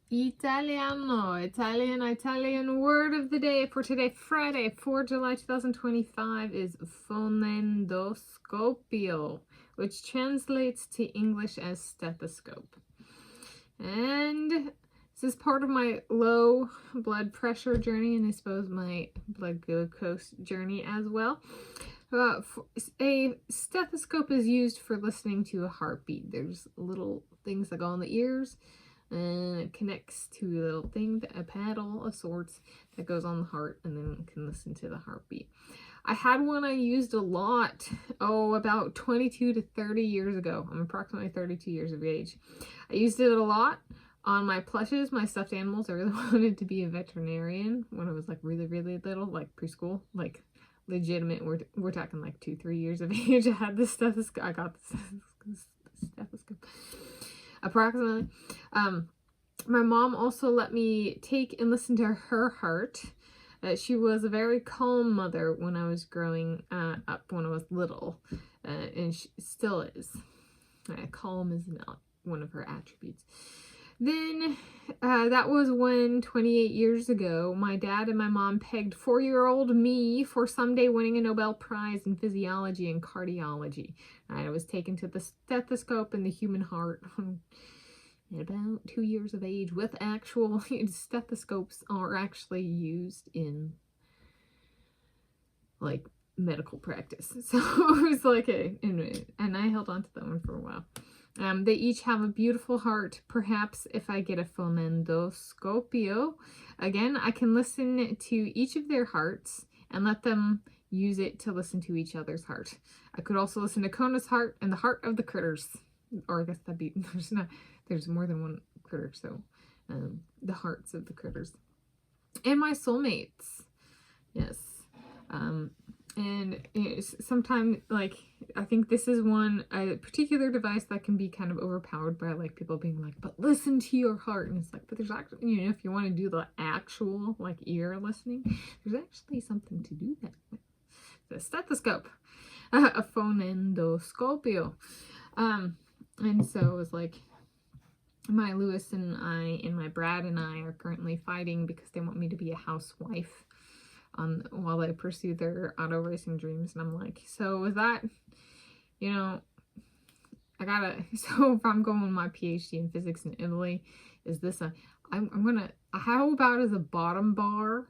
Italiano, Italian word of the day for today, Friday, 4 July 2025, is Fonendoscopio, which translates to English as stethoscope. And this is part of my low blood pressure journey, and I suppose my blood glucose journey as well. A stethoscope is used for listening to a heartbeat. There's little things that go in the ears, and it connects to a little thing, a paddle of sorts that goes on the heart, and then can listen to the heartbeat. I had one I used a lot, about 22 to 30 years ago. I'm approximately 32 years of age. I used it a lot on my plushes, my stuffed animals. I really wanted to be a veterinarian when I was like really, really little, like preschool, like legitimate. We're talking like 2-3 years of age. I had the stethoscope. I got the stethoscope. Approximately. My mom also let me take and listen to her heart. She was a very calm mother when I was growing up, when I was little, and she still is. Calm is not one of her attributes. Then, that was when 28 years ago, my dad and my mom pegged 4-year-old me for someday winning a Nobel Prize in physiology and cardiology. I was taken to the stethoscope in the human heart at about 2 years of age, with actual stethoscopes are actually used in like medical practice. So it was like and I held on to that one for a while. They each have a beautiful heart. Perhaps if I get a Fonendoscopio, again, I can listen to each of their hearts and let them use it to listen to each other's heart. I could also listen to Kona's heart and the heart of the critters. Or I guess that'd be, there's more than one critter, so the hearts of the critters. And my soulmates, yes. And sometimes, like, I think this is a particular device that can be kind of overpowered by, like, people being like, but listen to your heart. And it's like, but there's actually, if you want to do the actual, like, ear listening, there's actually something to do that with. The stethoscope, a Fonendoscopio. And so it was like, my Lewis and I, and my Brad and I are currently fighting because they want me to be a housewife while they pursue their auto racing dreams. And I'm like, so is that, so if I'm going my PhD in physics in Italy, is this how about as a bottom bar,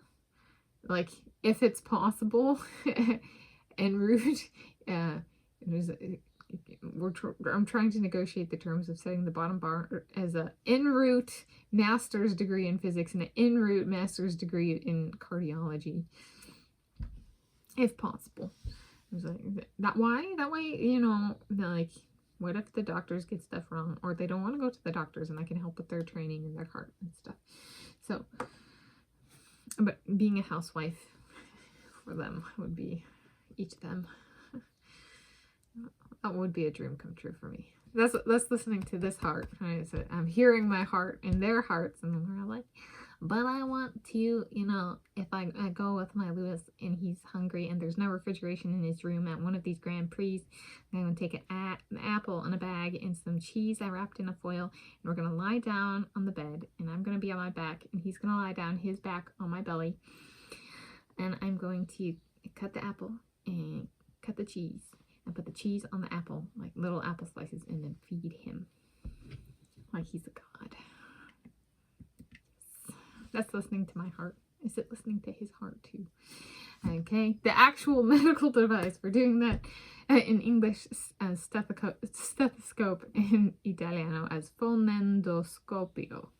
like, if it's possible, en route, I'm trying to negotiate the terms of setting the bottom bar as a en route master's degree in physics and an en route master's degree in cardiology, if possible. I was like, that way, like, what if the doctors get stuff wrong, or they don't want to go to the doctors, and I can help with their training and their heart and stuff. So, but being a housewife for them would be them. That would be a dream come true for me. That's listening to this heart. Right? So I'm hearing my heart in their hearts, and we're like, but I want to, if I go with my Lewis and he's hungry and there's no refrigeration in his room at one of these Grand Prix, I'm going to take an apple in a bag and some cheese I wrapped in a foil, and we're going to lie down on the bed, and I'm going to be on my back, and he's going to lie down his back on my belly, and I'm going to cut the apple and cut the cheese and put the cheese on the apple, like little apple slices, and then feed him like he's a god. That's listening to my heart. Is it listening to his heart too? Okay, the actual medical device for doing that in English as stethoscope, in Italiano as Fonendoscopio.